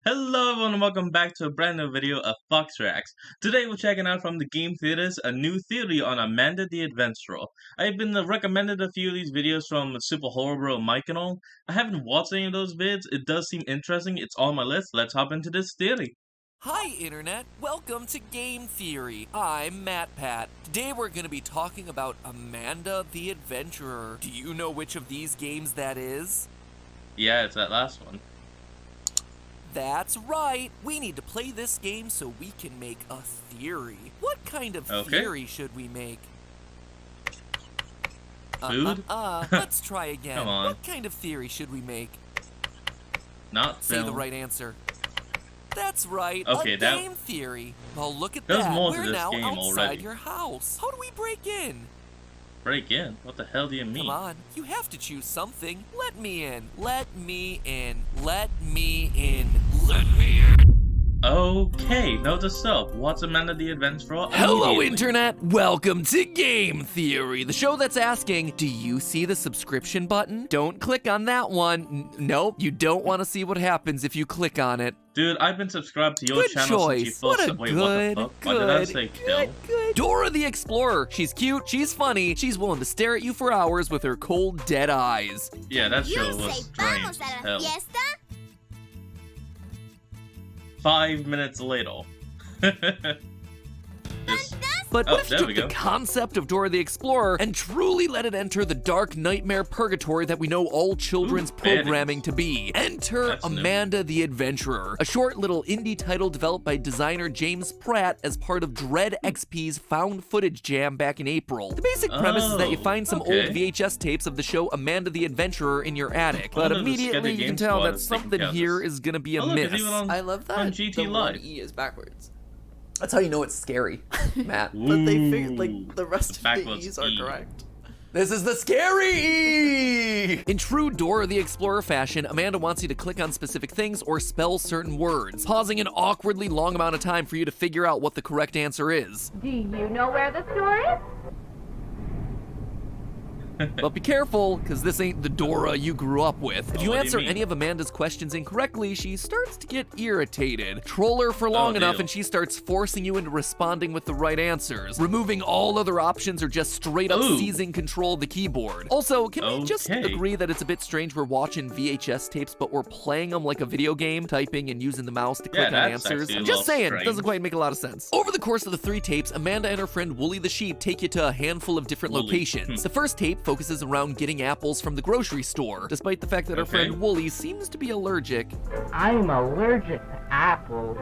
Hello everyone and welcome back to a brand new video of Fox Reacts. Today we're checking out from the Game Theaters a new theory on Amanda the Adventurer. I've been recommended a few of these videos from Super Horror Bro Mike and all. I haven't watched any of those vids. It does seem interesting. It's on my list. Let's hop into this theory. Hi Internet, welcome to Game Theory. I'm MatPat. Today we're going to be talking about Amanda the Adventurer. Do you know which of these games that is? Yeah, it's that last one. That's right. We need to play this game so we can make a theory. What kind of theory should we make? Food? Let's try again. Come on. What kind of theory should we make? Not Say film. the right answer. That's right, Okay, a game theory. Well, look at There's that. more to We're this now game outside already. your house. How do we break in? Break in? What the hell do you mean? Come on, you have to choose something. Let me in. Let me in. Let me in. Let me in. Okay, note to self. What's Amanda the Adventurer? Hello, Immediately. Internet. Welcome to Game Theory, the show that's asking, do you see the subscription button? Don't click on that one. Nope, you don't want to see what happens if you click on it. Dude, I've been subscribed to your Good channel since you choice. first What a Wait, good, what the fuck? Why did I say kill? good. Dora the Explorer. She's cute, she's funny, she's willing to stare at you for hours with her cold, dead eyes. Yeah, that You show was say strange vamos as a la hell. fiesta? 5 minutes later. Just- But Oh, what if you there we took the go. concept of Dora the Explorer and truly let it enter the dark nightmare purgatory that we know all children's Ooh, programming to be? Enter That's new. Amanda the Adventurer, a short little indie title developed by designer James Pratt as part of Dread XP's found footage jam back in April. The basic premise is that you find some okay. old VHS tapes of the show Amanda the Adventurer in your attic, but Wonder if the immediately Scary you can Game tell Squad that is taking something care of here this. is gonna be a Oh, look, it's miss. even on- I love that on GT the Live. one E is backwards. That's how you know it's scary, Matt. But they figured Ooh, like the rest of the backwards E's are E. correct. This is the scary E! In true Dora the Explorer fashion, Amanda wants you to click on specific things or spell certain words, pausing an awkwardly long amount of time for you to figure out what the correct answer is. Do you know where the store is? But be careful, because this ain't the Dora you grew up with. If you what do you answer mean? any of Amanda's questions incorrectly, she starts to get irritated. Troll her for long enough deal. and she starts forcing you into responding with the right answers, removing all other options or just straight up Ooh. seizing control of the keyboard. Also, can we just Okay. agree that it's a bit strange we're watching VHS tapes, but we're playing them like a video game, typing and using the mouse to click on that's answers? actually a I'm just little saying, it strange. doesn't quite make a lot of sense. Over the course of the 3 tapes, Amanda and her friend Wooly the Sheep take you to a handful of different Wooly. locations. The first tape focuses around getting apples from the grocery store, despite the fact that our Okay. friend Wooly seems to be allergic. I'm allergic to apples.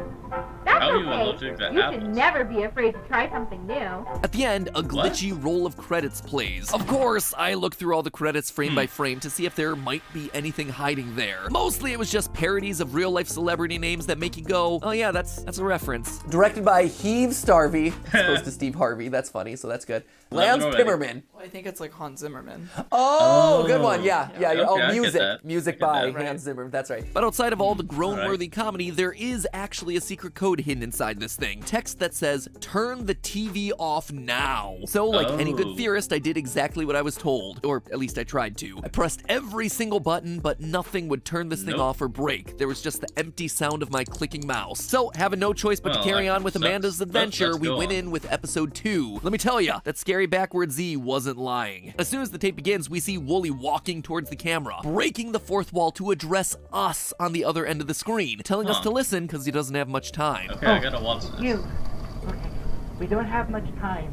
That's How are you okay. allergic to You apples? should never be afraid to try something new. At the end, a glitchy roll of credits plays. Of course, I looked through all the credits frame by frame to see if there might be anything hiding there. Mostly it was just parodies of real-life celebrity names that make you go, oh yeah, that's a reference. Directed by Heave Starvey, as opposed to Steve Harvey. That's funny, so that's good. Love Lance it already. Pimmerman. Well, I think it's like Hans Zimmerman. Oh, good one. Yeah, yeah. Okay, Oh, I get music. that. Music I get by that. Hans Zimmer. That's right. But outside of all the groan-worthy comedy, there is actually a secret code hidden inside this thing. Text that says, turn the TV off now. So, like any good Oh. theorist, I did exactly what I was told. Or at least I tried to. I pressed every single button, but nothing would turn this thing Nope. off or break. There was just the empty sound of my clicking mouse. So, having no choice but to Well, carry that on with sucks. Amanda's adventure, Let's we go went on. in with episode 2. Let me tell ya, that scary backwards Z wasn't lying. As soon as the tape begins, we see Wooly walking towards the camera, breaking the fourth wall to address us on the other end of the screen, telling us Huh. to listen because he doesn't have much time. Okay, I gotta watch this. You. Okay. We don't have much time.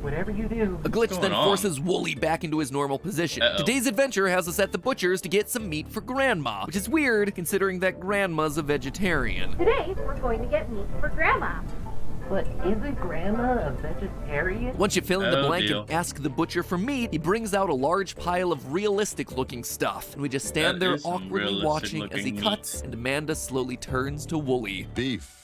Whatever you do. A glitch going then on? forces Wooly back into his normal position. Uh-oh. Today's adventure has us at the butcher's to get some meat for Grandma, which is weird considering that Grandma's a vegetarian. Today, we're going to get meat for Grandma. But isn't Grandma a vegetarian? Once you fill in the Oh, blank deal. and ask the butcher for meat, he brings out a large pile of realistic looking stuff, and we just stand That there is some awkwardly watching as he realistic-looking cuts, meat. and Amanda slowly turns to Wooly. Beef.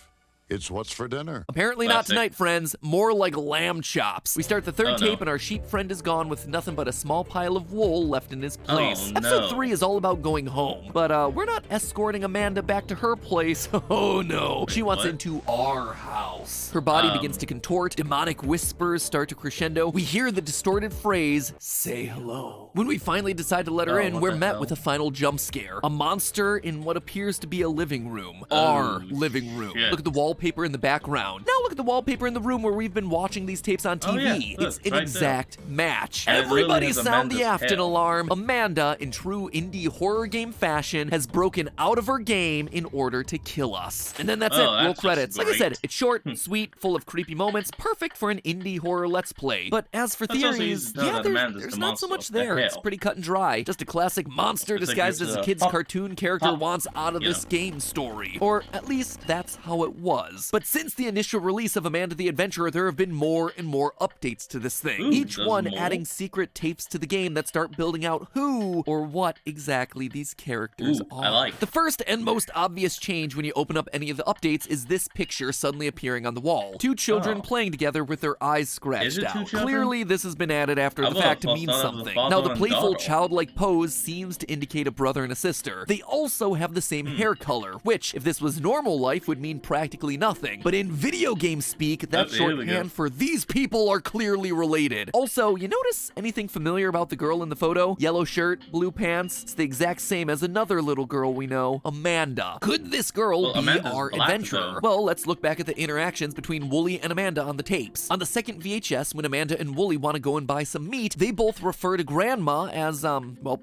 It's what's for dinner. Apparently not Classic. tonight, friends. More like lamb chops. We start the third Oh, no. tape and our sheep friend is gone with nothing but a small pile of wool left in his place. Oh, Episode no. 3 is all about going home. But we're not escorting Amanda back to her place. Oh no. She wants What? into our house. else. Her body begins to contort, demonic whispers start to crescendo. We hear the distorted phrase, "Say hello." When we finally decide to let her in, what we're the met hell? with a final jump scare. A monster in what appears to be a living room. Our living room. shit. Look at the wallpaper in the background. Now look at the wallpaper in the room where we've been watching these tapes on TV. Oh, yeah. Look, It's an right there. exact match. And it literally Everybody has sound the Amanda's Afton tail. alarm. Amanda, in true indie horror game fashion, has broken out of her game in order to kill us. And then that's Oh, it. Roll that's just credits. Like I great. said, it's short, sweet, full of creepy moments, perfect for an indie horror let's play. But as for That's also theories, easy to tell yeah, that Amanda's there's the not so monster. much there. The It's hell. pretty cut and dry. Just a classic monster It's like disguised it's as a a kid's pop- cartoon character pop, wants out of you this know. game story. Or at least that's how it was. But since the initial release of Amanda the Adventurer, there have been more and more updates to this thing. Ooh, Each there's one more? adding secret tapes to the game that start building out who or what exactly these characters Ooh, are. I like. The first and most obvious change when you open up any of the updates is this picture suddenly appearing on the wall. Two children Oh. playing together with their eyes scratched Is it two out. children? Clearly, this has been added after I the would've fact to thought mean that was the something. father Now, the and playful, daughter. childlike pose seems to indicate a brother and a sister. They also have the same hair color, which, if this was normal life, would mean practically nothing. But in video game speak, that's Oh, here we go. shorthand for these people are clearly related. Also, you notice anything familiar about the girl in the photo? Yellow shirt, blue pants. It's the exact same as another little girl we know, Amanda. Could this girl Well, be Amanda's our black, adventurer? though. Well, let's look back at the interactions between Wooly and Amanda on the tapes. On the second VHS, when Amanda and Wooly want to go and buy some meat, they both refer to Grandma as,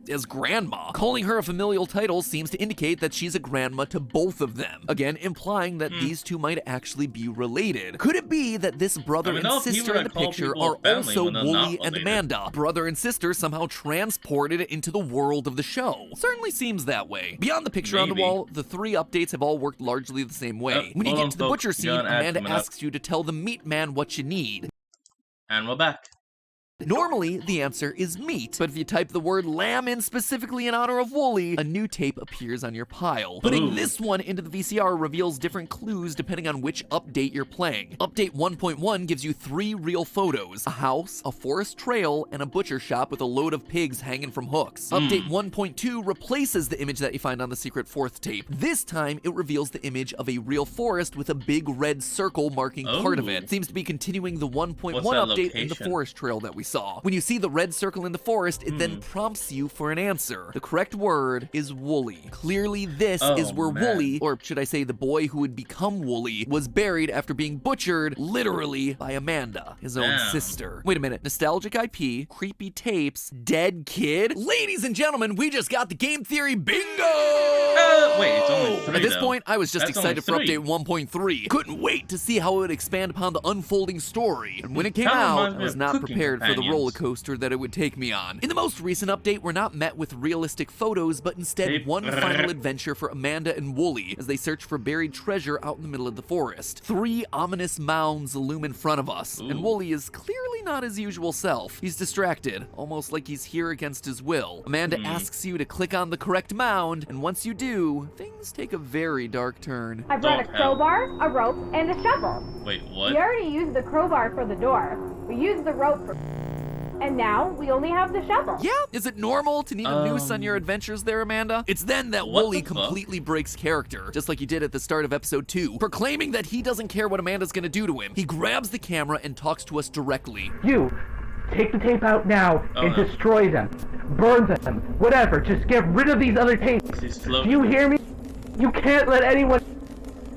as Grandma. Calling her a familial title seems to indicate that she's a grandma to both of them. Again, implying that these two might actually be related. Could it be that this brother I mean, and no, people sister in the that call picture people are family also when they're not Wooly and related. Amanda? Brother and sister somehow transported into the world of the show. Certainly seems that way. Beyond the picture on the Maybe. wall, the three updates have all worked largely the same way. When you hold get on, to the folks. butcher We scene, got an ad Amanda coming up. asks you to tell the meat man what you need. And we're back. Normally, the answer is meat, but if you type the word lamb in specifically in honor of Wooly, a new tape appears on your pile. Putting Ooh. this one into the VCR reveals different clues depending on which update you're playing. Update 1.1 gives you 3 real photos: a house, a forest trail, and a butcher shop with a load of pigs hanging from hooks. Update 1.2 replaces the image that you find on the secret 4th tape. This time, it reveals the image of a real forest with a big red circle marking part of Ooh. it. Seems to be continuing the 1.1 What's that update in the location? forest trail that we saw. When you see the red circle in the forest, it then prompts you for an answer. The correct word is Wooly. Clearly, this Oh, is where man. Wooly, or should I say the boy who would become Wooly, was buried after being butchered, literally, by Amanda, his own Damn. sister. Wait a minute. Nostalgic IP, creepy tapes, dead kid? Ladies and gentlemen, we just got the game theory bingo! Wait, it's only 3 At this though. point, I was just That's only excited for 3. update 1.3. Couldn't wait to see how it would expand upon the unfolding story. And when it came Kinda out, reminds I me was of not Cooking prepared for the Companions. roller coaster that it would take me on. In the most recent update, we're not met with realistic photos, but instead Tape. one final adventure for Amanda and Wooly as they search for buried treasure out in the middle of the forest. 3 ominous mounds loom in front of us, and Ooh. Wooly is clearly not his usual self. He's distracted, almost like he's here against his will. Amanda asks you to click on the correct mound, and once you do, things take a very dark turn. I brought a Don't help. crowbar, a rope, and a shovel. Wait, We what? already used the crowbar for the door. We used the rope for... And now we only have the shovel. Yeah, is it normal to need a noose on your adventures there, Amanda? It's then that What Wooly the fuck? completely breaks character, just like he did at the start of episode 2, proclaiming that he doesn't care what Amanda's gonna do to him. He grabs the camera and talks to us directly. You, take the tape out now and no. destroy them. Burn them. Whatever. Just get rid of these other tapes. He's Do floating. you hear me? You can't let anyone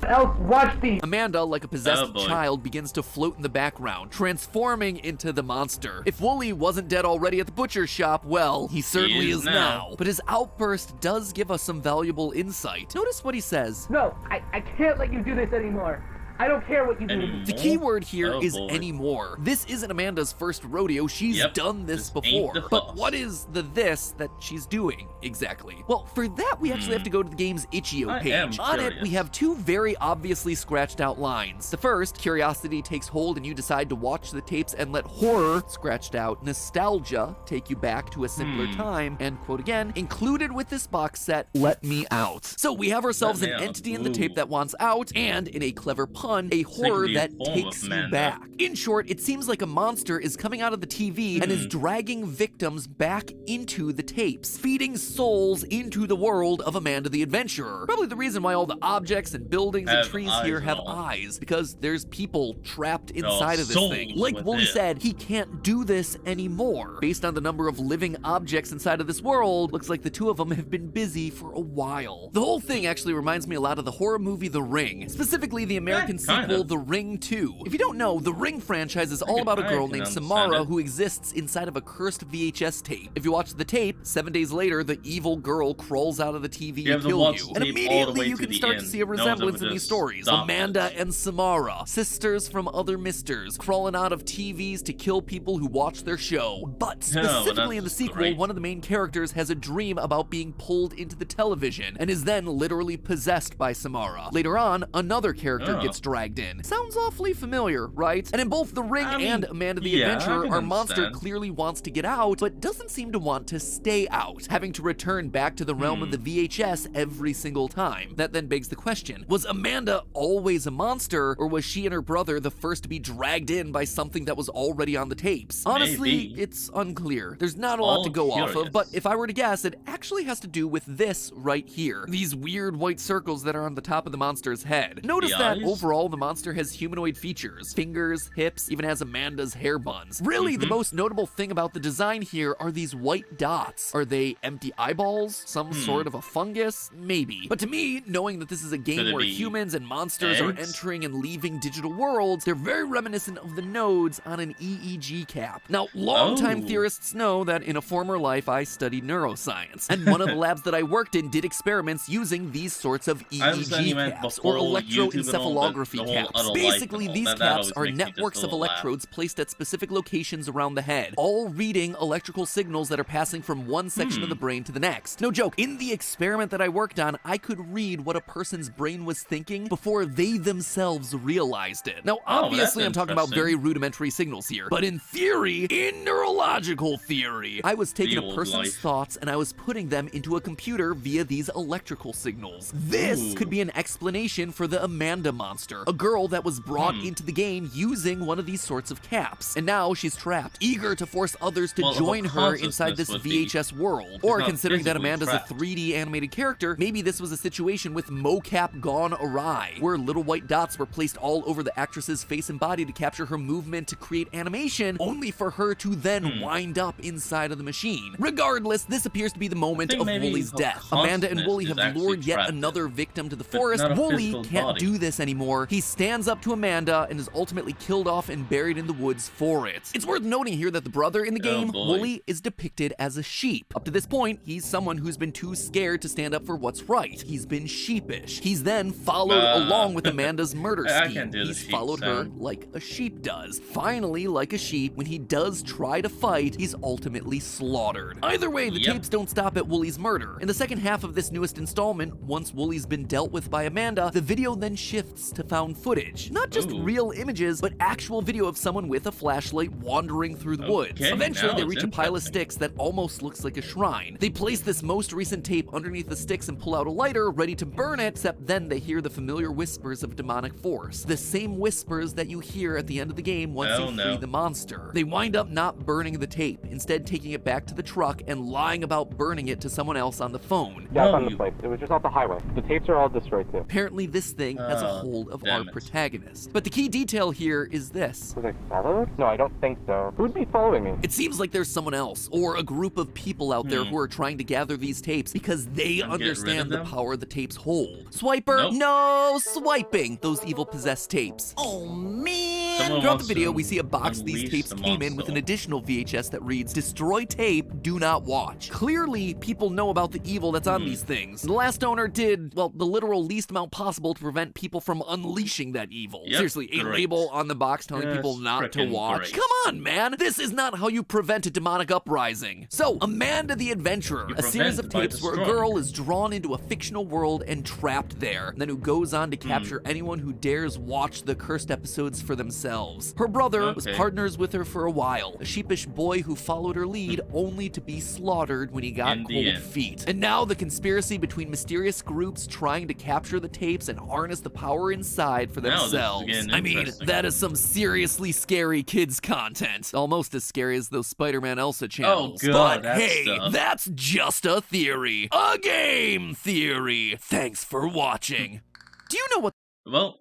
else watch these. Amanda, like a possessed Oh, boy. child, begins to float in the background, transforming into the monster. If Wooly wasn't dead already at the butcher's shop, well, he certainly is is now. now. But his outburst does give us some valuable insight. Notice what he says. No, I can't let you do this anymore. I don't care what you do to me. The key word here Oh, is boy. anymore. This isn't Amanda's first rodeo. She's Yep. done this This ain't before. the But first. what is the this that she's doing exactly? Well, for that, we actually have to go to the game's Itch.io I page. am On it, curious. we have 2 very obviously scratched out lines. The first, curiosity takes hold and you decide to watch the tapes and let horror, scratched out, nostalgia, take you back to a simpler time, and quote again, included with this box set, let me out. So we have ourselves Let an me out. entity in the Ooh. tape that wants out, and in a clever pun, pun, a horror Sickly that form of takes you Amanda. back. In short, it seems like a monster is coming out of the TV and is dragging victims back into the tapes, feeding souls into the world of Amanda the Adventurer. Probably the reason why all the objects and buildings and Have trees eyes here and have all. eyes, because there's people trapped inside of this souls thing. Like Wooly within. said, he can't do this anymore. Based on the number of living objects inside of this world, looks like the two of them have been busy for a while. The whole thing actually reminds me a lot of the horror movie The Ring, specifically the American kind sequel of. The Ring 2. If you don't know, the Ring franchise is all about a I girl can named understand Samara it. who exists inside of a cursed VHS tape. If you watch the tape, 7 days later, the evil girl crawls out of the TV You to have to kill watch you. the And tape all the immediately way you to can the start to end. see a No one's ever resemblance in these just stories. stopped Amanda it. and Samara, sisters from other misters, crawling out of TVs to kill people who watch their show. But No, specifically in the that's sequel, great. one of the main characters has a dream about being pulled into the television and is then literally possessed by Samara. Later on, another character Oh. gets dragged in. Sounds awfully familiar, right? And in both The Ring I mean, and Amanda the yeah, I Adventurer, can our monster understand. clearly wants to get out, but doesn't seem to want to stay out, having to return back to the realm of the VHS every single time. That then begs the question, was Amanda always a monster, or was she and her brother the first to be dragged in by something that was already on the tapes? Honestly, Maybe. it's unclear. There's not a lot to go off of, curious. but if I were to guess, it actually has to do with this right here. These weird white circles that are on the top of the monster's head. Notice The that eyes? overall the monster has humanoid features, fingers, hips, even has Amanda's hair buns. Really, the most notable thing about the design here are these white dots. Are they empty eyeballs? Some sort of a fungus? Maybe. But to me, knowing that this is a Could game it where be humans and monsters are eggs? entering and leaving digital worlds, they're very reminiscent of the nodes on an EEG cap. Now, longtime Oh. theorists know that in a former life I studied neuroscience, and one of the labs that I worked in did experiments using these sorts of I understand EEG you meant caps, before or YouTube and all, but electroencephalography the whole caps. other life Basically, and all, these that caps always are makes me just networks a of little laugh. electrodes placed at specific locations around the head, all reading electrical signals that are passing from one section of the brain to the next. No joke, in the experiment that I worked on, I could read what a person's brain was thinking before they themselves realized it. Now, Oh, obviously, that's I'm talking about interesting. very rudimentary signals here, but in theory, in neurological theory, I was taking The a old person's life. thoughts and I was putting them into a computer via these electrical signals. This Ooh. could be an explanation for the Amanda monster, a girl that was brought into the game using one of these sorts of caps, and now she's trapped, eager to force others to Well, her join her inside this consciousness would be- VHS world. Or not considering that physically Amanda's trapped. a 3D animated character, maybe this was a situation with mocap gone awry, where little white dots were placed all over the actress's face and body to capture her movement to create animation, only for her to then wind up inside of the machine. Regardless, this appears to be the moment think of maybe Wooly's her death. Amanda and consciousness Wooly is have actually lured yet trapped another victim to the forest. not a Wooly physical can't body. do this anymore. He stands up to Amanda and is ultimately killed off and buried in the woods for it. It's worth noting here that the brother in the Oh, game, boy. Wooly, is depicted as a sheep. Up to this point, he's someone who's been too scared to stand up for what's right. He's been sheepish. He's then followed along with Amanda's murder I scheme. can do the He's sheep followed her sound. like a sheep does. Finally, like a sheep, when he does try to fight, he's ultimately slaughtered. Either way, the Yep. tapes don't stop at Wooly's murder. In the second half of this newest installment, once Wooly's been dealt with by Amanda, the video then shifts to found footage. Not just Ooh. real images, but actual video of someone with a flashlight wandering through the woods. Okay, Eventually, now they it's reach a pile of interesting. sticks that almost looks like a shrine. They place this most recent tape underneath the sticks and pull out a lighter, ready to burn it, except then they hear the familiar whispers of demonic force. The same whispers that you hear at the end of the game once Oh, you no. free the monster. They wind up not burning the tape, instead taking it back to the truck and lying about burning it to someone else on the phone. Yeah, I No, found you- this place. It was just off the highway. The tapes are all destroyed too. Apparently this thing has a Oh, hold of damn our it. protagonist. But the key detail here is this. Was I followed? No, I don't think so. Who'd be following me? It seems like there's someone else, or a group of people out there who are trying to gather these tapes because they And get rid of understand the them? power the tapes hold. Swiper, Nope. no swiping those evil possessed tapes. Someone Throughout wants the video, to we see a box these unleash tapes the came in with monster. an additional VHS that reads, "Destroy tape, do not watch." Clearly, people know about the evil that's on these things. The last owner did, well, the literal least amount possible to prevent people from unleashing that evil. Yep, Seriously, a great. label on the box telling Yes, people not to frickin' watch. great. Come on, man. This is not how you prevent a demonic uprising. So, Amanda the Adventurer, You a series prevent of by tapes where a destroying. girl is drawn into a fictional world and trapped there, and then who goes on to capture anyone who dares watch the cursed episodes for themselves. themselves. Her brother was Okay. partners with her for a while, a sheepish boy who followed her lead only to be slaughtered when he got In the cold end. feet. And now the conspiracy between mysterious groups trying to capture the tapes and harness the power inside for Now this is themselves. getting I mean, interesting. that is some seriously scary kids content. Almost as scary as those Spider-Man Elsa channels. God, but that hey, stuff. that's just a theory. A game theory. Thanks for watching. Do you know what Well,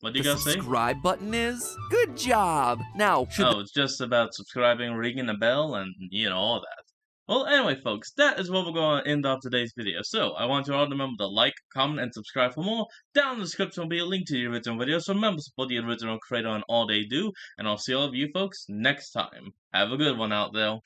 what do you the guys say? subscribe button is? Good job. Now, should Oh, it's just about subscribing, ringing a bell, and, all that. Well, anyway, folks, that is what we're going to end off today's video. So, I want you all to remember to like, comment, and subscribe for more. Down in the description will be a link to the original video, so remember to support the original creator on all they do, and I'll see all of you folks next time. Have a good one out there.